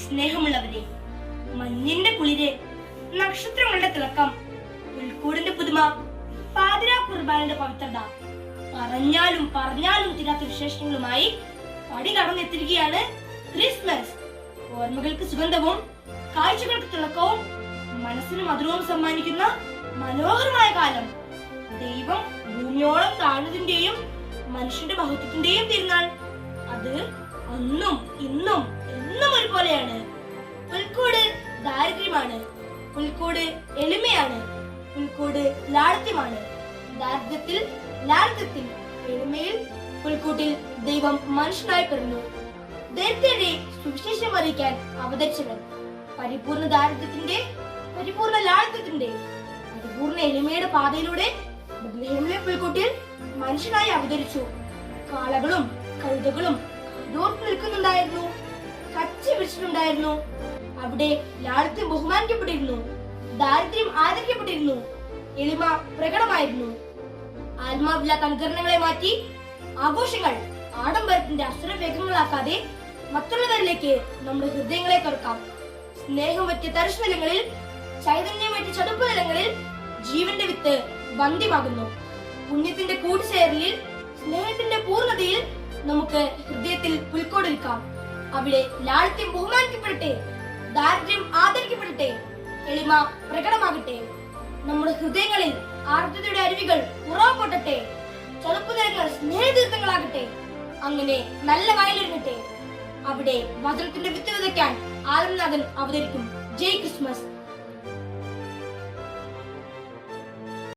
സ്നേഹമുള്ളവരെ, മഞ്ഞിന്റെ കുളിര്, നക്ഷത്രങ്ങളുടെ തിളക്കം, പുൽക്കൂടിന്റെ പുതുമ, പാതിരാ കുർബാനയുടെ പവിത്രത, പറഞ്ഞാലും പറഞ്ഞാലും തീരാത്ത വിശേഷങ്ങളുമായി പടി കടന്നെത്തിരിക്കുകയാണ് ക്രിസ്മസ്. ഓർമ്മകൾക്ക് സുഗന്ധവും കാഴ്ചകൾക്ക് തിളക്കവും മനസ്സിന് മധുരവും സമ്മാനിക്കുന്ന മനോഹരമായ കാലം. ദൈവം ഭൂമിയോളം താഴ്ന്നതിന്റെയും മനുഷ്യന്റെ മഹത്വത്തിന്റെയും തിരുനാൾ. അത് അന്നും ഇന്നും എന്നും ഒരുപോലെയാണ്. പുൽക്കൂട് ദാരിദ്ര്യമാണ്, പുൽക്കൂട് എളിമയാണ്, പുൽക്കൂട് ലാളിത്യമാണ്. ദാരിദ്ര്യത്തിൽ ലാളിത്യത്തിൽ എളിമയിൽ പുൽക്കൂട്ടിൽ ദൈവം മനുഷ്യനായി പിറന്നു. ദൈവത്തിന്റെ സുവിശേഷം അറിയിക്കാൻ അവതരിച്ചവൻ പരിപൂർണ ദാരിദ്ര്യത്തിന്റെ, പരിപൂർണ ലാളിത്യത്തിന്റെ, പരിപൂർണ എളിമയുടെ പാതയിലൂടെ ബെത്ലഹേമിലെ പുൽക്കൂട്ടിൽ മനുഷ്യനായി അവതരിച്ചു. കാളകളും കഴുതകളും കൈതോർത്ത് നിൽക്കുന്നുണ്ടായിരുന്നു, കച്ചി പിടിച്ചിട്ടുണ്ടായിരുന്നു. അവിടെ ലാളിത്യം ബഹുമാനിക്കപ്പെട്ടിരുന്നു, ദാരിദ്ര്യം ആദരിക്കപ്പെട്ടിരുന്നു, എളിമ പ്രകടമായിരുന്നു. ആത്മാവില്ലാത്ത അനുകരണങ്ങളെ മാറ്റി ആഘോഷങ്ങൾ ആഡംബരത്തിന്റെ അസുരവേഗങ്ങളാക്കാതെ മറ്റുള്ളവരിലേക്ക് നമ്മുടെ ഹൃദയങ്ങളെ തുറക്കാം. സ്നേഹം പറ്റിയ തരിശുനിലങ്ങളിൽ, ചൈതന്യമേറ്റ ചതുപ്പ് നിലങ്ങളിൽ ജീവന്റെ വിത്ത് ബന്ധ്യമാകുന്നു. പുണ്യത്തിന്റെ കൂടിച്ചേരലിൽ, സ്നേഹത്തിന്റെ പൂർണ്ണതയിൽ നമുക്ക് ഹൃദയത്തിൽ പുൽക്കോടൊരുക്കാം. അവിടെ ലാളിത്യം ബഹുമാനിക്കപ്പെടട്ടെ, ദാരിദ്ര്യം ആദരിക്കപ്പെടട്ടെ, എളിമ പ്രകടമാകട്ടെ. നമ്മുടെ ഹൃദയങ്ങളിൽ ആർദ്രതയുടെ അരുവികൾ ഉറവ് പൊട്ടട്ടെ, ചതുപ്പ് നിലങ്ങൾ സ്നേഹതീർത്ഥങ്ങളാകട്ടെ. അങ്ങനെ നല്ല വയലൊരുങ്ങട്ടെ. അവിടെ വചനത്തിന്റെ വിത്ത് വിതയ്ക്കാൻ ആലംനാഥൻ അവതരിക്കും. ജയ് ക്രിസ്മസ്.